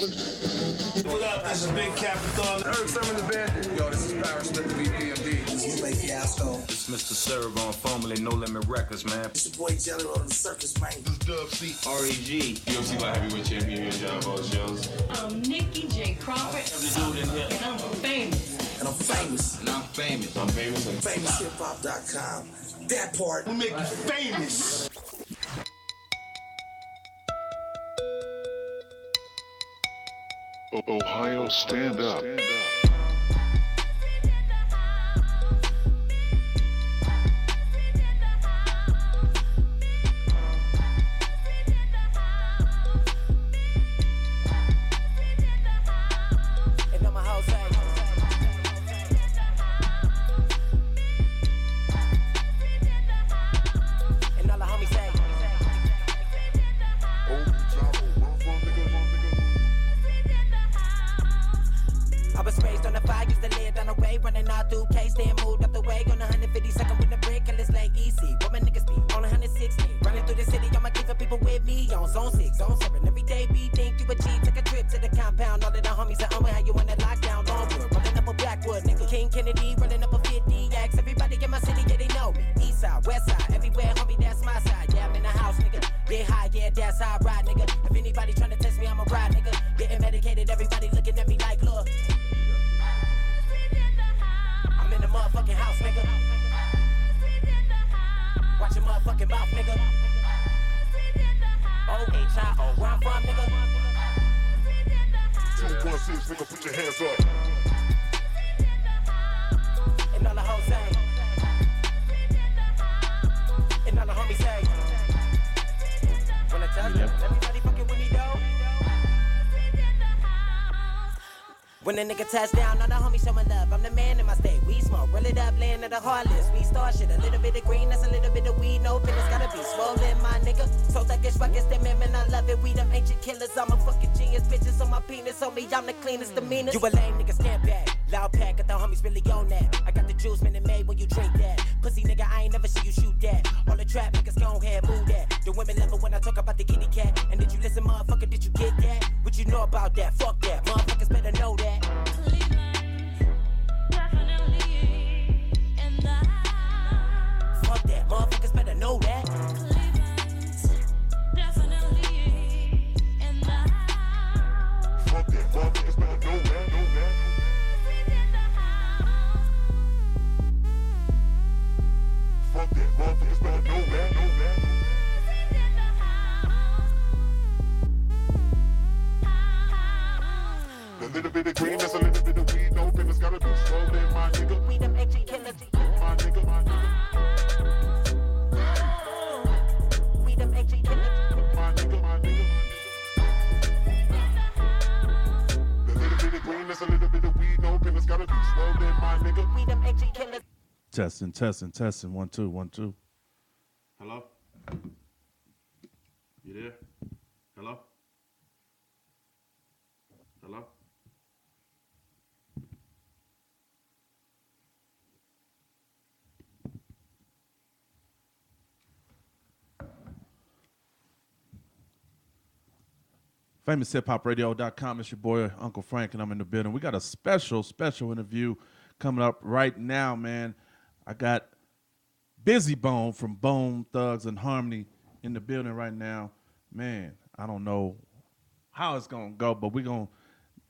What up? This is Big Capital. Heard some in the band. Yo, this is Paris Smith, the VPMD. This is Late Fiasco. It's Mr. Servo, formerly No Limit Records, man. It's your boy Jelly Roll the Circus, man. This is Dub C. REG. UFC Light Heavyweight Champion here, John Boy shows. I'm Nikki J. Crawford. Every dude in here. And I'm famous. And I'm famous. And I'm famous. I'm famous. FamousHipHop.com. That part. We make you famous. Ohio, stand up. When a nigga touch down, all the homies showing love. I'm the man in my state. We smoke, roll it up, laying at the heartless. We start shit, a little bit of green, that's a little bit of weed. No business, gotta be swollen, my nigga. So like this ruckus, them man, I love it. We them ancient killers, I'm a fucking genius. Bitches on my penis, on me, I'm the cleanest, the meanest. You a lame nigga, stand back. Loud pack, got the homies really on that. I got the juice, man, it made when you drink that. Pussy nigga, I ain't never see you shoot that. All the trap niggas, go ahead, move that. The women love it when I talk about the kitty cat. And did you listen, motherfucker, did you get that? What you know about that? Fuck that, motherfuckers better know that. Fuck that, motherfuckers better know that. Cleveland's definitely in the house. Fuck that, motherfuckers better know that, know that. Fuck that, motherfuckers better know that, know that. A little bit of green, that's a little bit of weed. No business, gotta be swollen, my nigga. We them ancient killers. My nigga, my nigga. We them ancient killers. My nigga, my nigga. A little bit of green, that's a little bit of weed. No business, gotta be swollen, my nigga. We them ancient killers. Testing. 1 2 1 2. Hello? You there? Hello? Hello? FamousHipHopRadio.com. It's your boy, Uncle Frank, and I'm in the building. We got a special interview coming up right now, man. I got Bizzy Bone from Bone Thugs and Harmony in the building right now. Man, I don't know how it's going to go, but we're going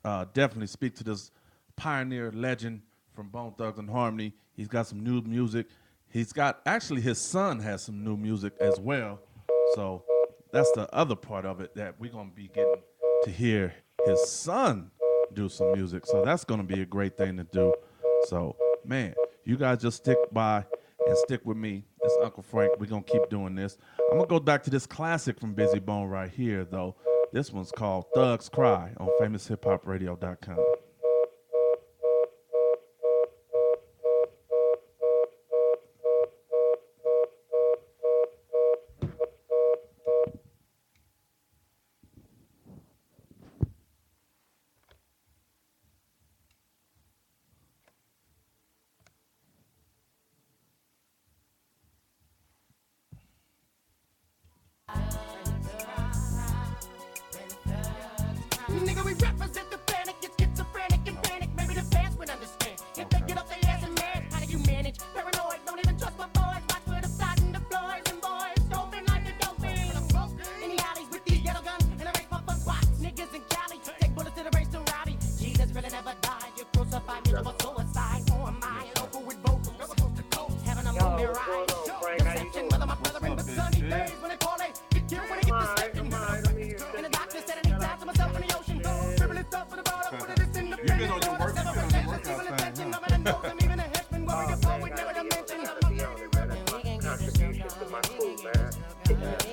to definitely speak to this pioneer legend from Bone Thugs and Harmony. He's got some new music. He's got, actually, his son has some new music as well. So that's the other part of it that we're going to be getting to hear his son do some music. So that's going to be a great thing to do. So, man, you guys just stick by and stick with me. It's Uncle Frank. We're going to keep doing this. I'm going to go back to this classic from Bizzy Bone right here, though. This one's called Thugs Cry on FamousHipHopRadio.com. Nigga, we rap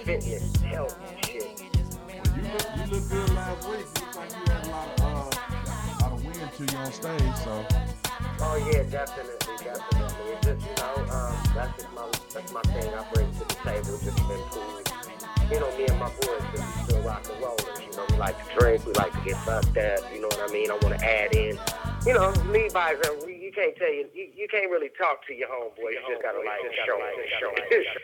fitness, health shit. You look good last week. Looks like you had a lot of wind to you on stage. So. Oh yeah, definitely. It's just that's my thing. I bring to the table. Just been cool. You know, me and my boys just still rock and roll. You know, we like to drink. We like to get fucked up. You know what I mean? I want to add in. You know, Levi's. You can't tell you can't really talk to your homeboy. You just gotta like show.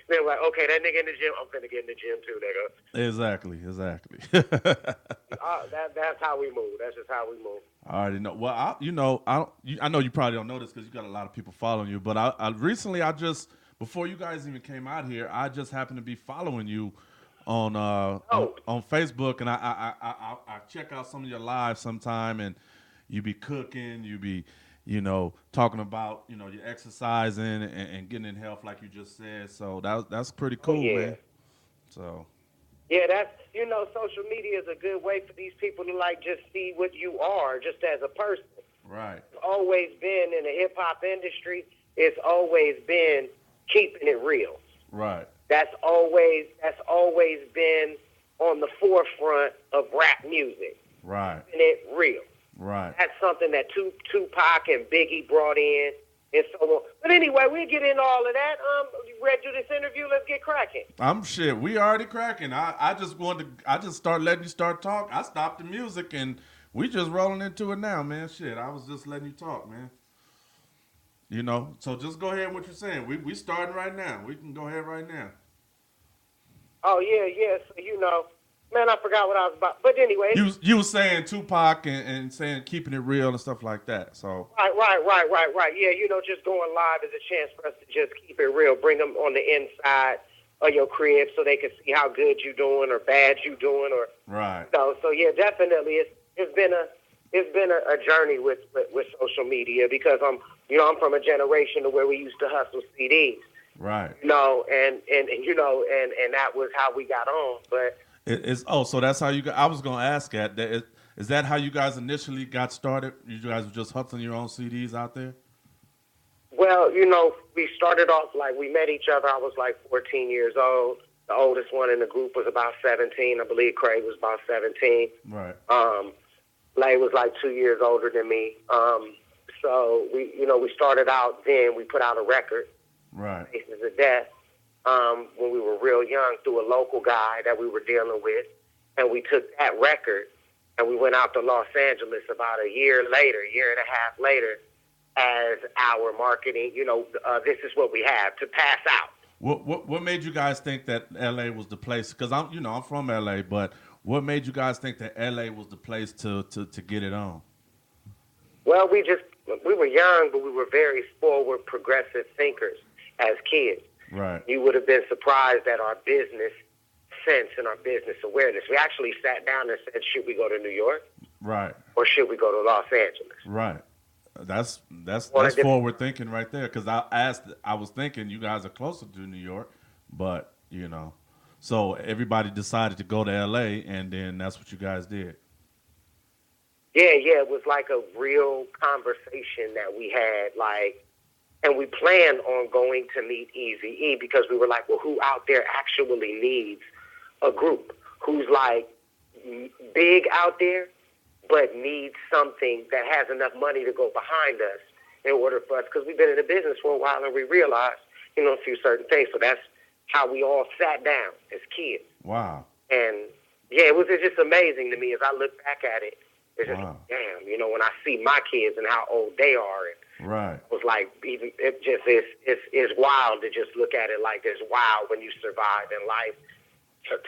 They're like, okay, that nigga in the gym. I'm finna get in the gym too, nigga. Exactly. That's how we move. That's just how we move. I already know. Well, I know you probably don't know this because you got a lot of people following you. But I recently, before you guys even came out here, I just happened to be following you on Facebook, and I check out some of your lives sometime, and you be cooking, you be talking about your exercising and getting in health like you just said. So that's pretty cool, man. So. Yeah, that's social media is a good way for these people to like just see what you are just as a person. Right. It's always been in the hip hop industry. It's always been keeping it real. Right. That's always been on the forefront of rap music. Right. Keeping it real. Right. That's something that Tupac and Biggie brought in. And so on. But anyway, we'll get into all of that. You ready to do this interview? Let's get cracking. We already cracking. I just started letting you start talk. I stopped the music and we just rolling into it now, man. Shit, I was just letting you talk, man. So just go ahead with what you're saying. We starting right now. We can go ahead right now. Oh yeah. So man, I forgot what I was about. But anyway, you were saying Tupac and saying keeping it real and stuff like that. So right. Yeah, just going live is a chance for us to just keep it real. Bring them on the inside of your crib so they can see how good you doing or bad you doing or right. So yeah, definitely it's been a journey with social media because I'm from a generation where we used to hustle CDs. Right. And that was how we got on, but. So that's how you got. I was gonna ask that. Is that how you guys initially got started? You guys were just hustling your own CDs out there? Well, we started off like we met each other. I was like 14 years old. The oldest one in the group was about 17. I believe Craig was about 17. Right. Lay was like 2 years older than me. So we started out then. We put out a record. Right. Faces of Death. When we were real young through a local guy that we were dealing with. And we took that record and we went out to Los Angeles about a year and a half later as our marketing, this is what we have to pass out. What made you guys think that LA was the place? Because I'm from LA, but what made you guys think that LA was the place to get it on? Well, we were young, but we were very forward, progressive thinkers as kids. Right. You would have been surprised at our business sense and our business awareness. We actually sat down and said, should we go to New York? Right. Or should we go to Los Angeles? Right. That's forward thinking right there. Because I was thinking you guys are closer to New York, but so everybody decided to go to LA, and then that's what you guys did. Yeah, it was like a real conversation that we had, and we planned on going to meet Eazy-E because we were like, well, who out there actually needs a group? Who's like big out there, but needs something that has enough money to go behind us in order for us, because we've been in the business for a while and we realized, a few certain things. So that's how we all sat down as kids. Wow. And yeah, it was just amazing to me as I look back at it. It's just, wow. Damn, when I see my kids and how old they are, and right. it was like, even it just it's wild to just look at it like this. Wow, when you survive in life,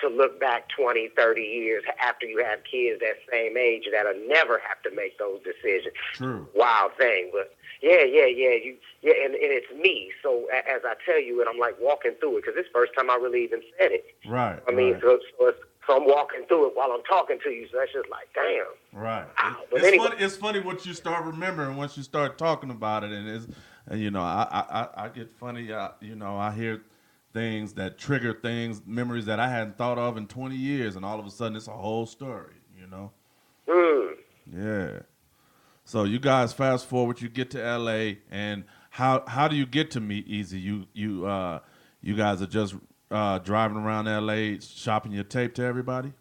to look back 20, 30 years after you have kids that same age that'll never have to make those decisions. True. Wild thing, but yeah, and it's me. So as I tell you it, I'm like walking through it because it's the first time I really even said it. Right. I mean, so I'm walking through it while I'm talking to you. So that's just like, damn. Right. Wow. It's funny what you start remembering once you start talking about it, and I get funny. I hear things that trigger memories that I hadn't thought of in 20 years, and all of a sudden it's a whole story, Yeah. So you guys fast forward, you get to LA, and how do you get to meet Eazy? You guys are just driving around L.A. shopping your tape to everybody?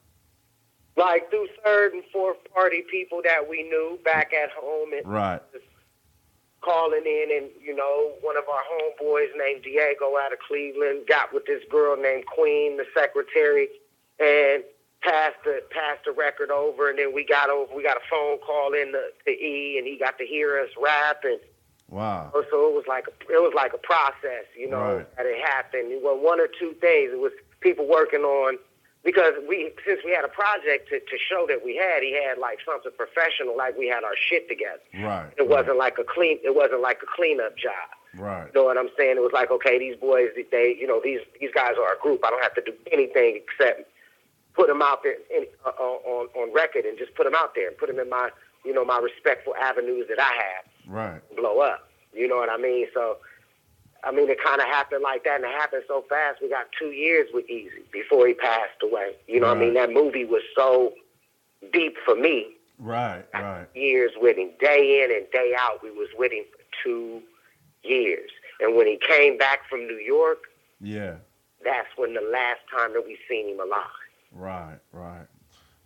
Like through third and fourth party people that we knew back at home and Right. calling in, and one of our homeboys named Diego out of Cleveland got with this girl named Queen, the secretary, and passed the record over, and then we got a phone call in to E, and he got to hear us rap, and Wow. so it was like a process, Right. that it happened. Well, one or two things. It was people working on, because since we had a project to show that he had like something professional, like we had our shit together. Right. It wasn't like a cleanup job. Right. You know what I'm saying? It was like, okay, these boys, these guys are a group. I don't have to do anything except put them out there on record, and just put them out there and put them in my, my respectful avenues that I have. Right. Blow up. You know what I mean? So, it kind of happened like that, and it happened so fast. We got 2 years with Easy before he passed away. You know what I mean? That movie was so deep for me. Right, right. Years with him, day in and day out. We was with him for 2 years. And when he came back from New York, yeah, that's when the last time that we seen him alive. Right, right.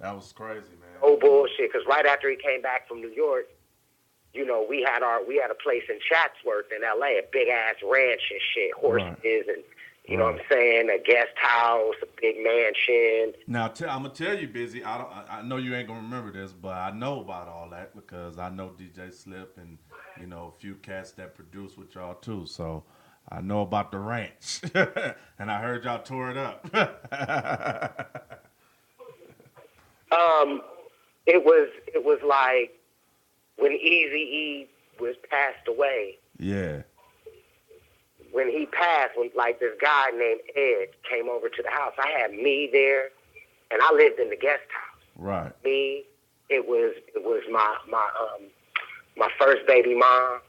That was crazy, man. No bullshit, because right after he came back from New York, we had a place in Chatsworth in L.A., a big-ass ranch and shit, horses, and, you know what I'm saying, a guest house, a big mansion. Now, I'm going to tell you, Bizzy, I know you ain't going to remember this, but I know about all that because I know DJ Slip and, a few cats that produce with y'all, too, so I know about the ranch, and I heard y'all tore it up. It was like when Eazy-E was passed away. Yeah. When he passed, like this guy named Ed came over to the house, I had me there, and I lived in the guest house. Right. Me, it was my first baby mom,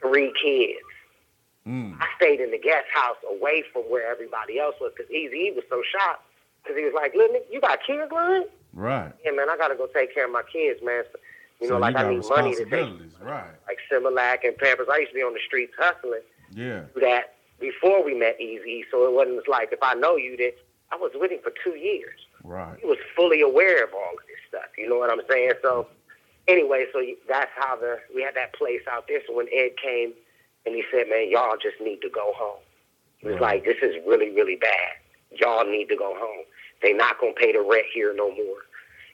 3 kids. I stayed in the guest house away from where everybody else was, because Eazy-E was so shocked, because he was like, "Little nigga, you got kids, Lil?" Right. Yeah, man, I got to go take care of my kids, man. So, So like you I got need money to take, responsibilities, right? like Similac and Pampers. I used to be on the streets hustling. Yeah. Do that before we met Eazy, so it wasn't like, if I know you, that I was with him for 2 years. Right. He was fully aware of all of this stuff. You know what I'm saying? So anyway, that's how we had that place out there. So when Ed came and he said, "Man, y'all just need to go home." He was like, "This is really, really bad. Y'all need to go home. They not gonna pay the rent here no more,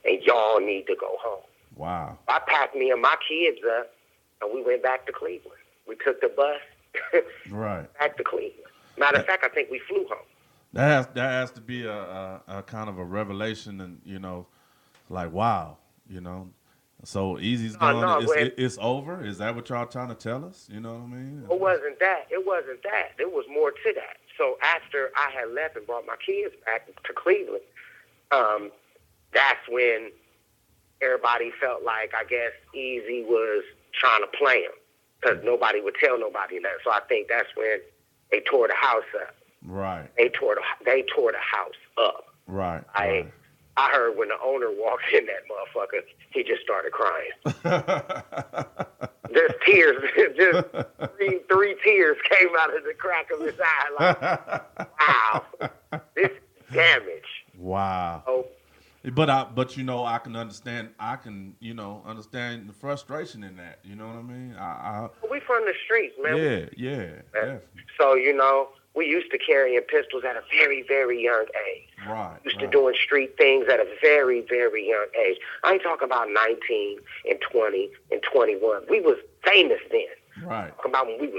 and y'all need to go home." Wow. I packed me and my kids up, and we went back to Cleveland. We took the bus right back to Cleveland. Matter of fact, I think we flew home. That has to be a kind of a revelation, and like wow, So Easy's gone. No, it's over. Is that what y'all trying to tell us? You know what I mean? It wasn't that. It wasn't that. There was more to that. So after I had left and brought my kids back to Cleveland, that's when everybody felt like, I guess, Eazy was trying to play him, because nobody would tell nobody that. So I think that's when they tore the house up. Right. They tore the house up. Right. I heard when the owner walked in, that motherfucker, he just started crying. Just tears, just three tears came out of the crack of his eye. Like, wow, this is damage. Wow. Oh, But I can understand. Understand the frustration in that. You know what I mean? we from the streets, man. Yeah. So we used to carrying pistols at a very, very young age. Right. Used to doing street things at a very, very young age. I ain't talking about 19 and 20 and 21. We was famous then. Right. Talking about when we was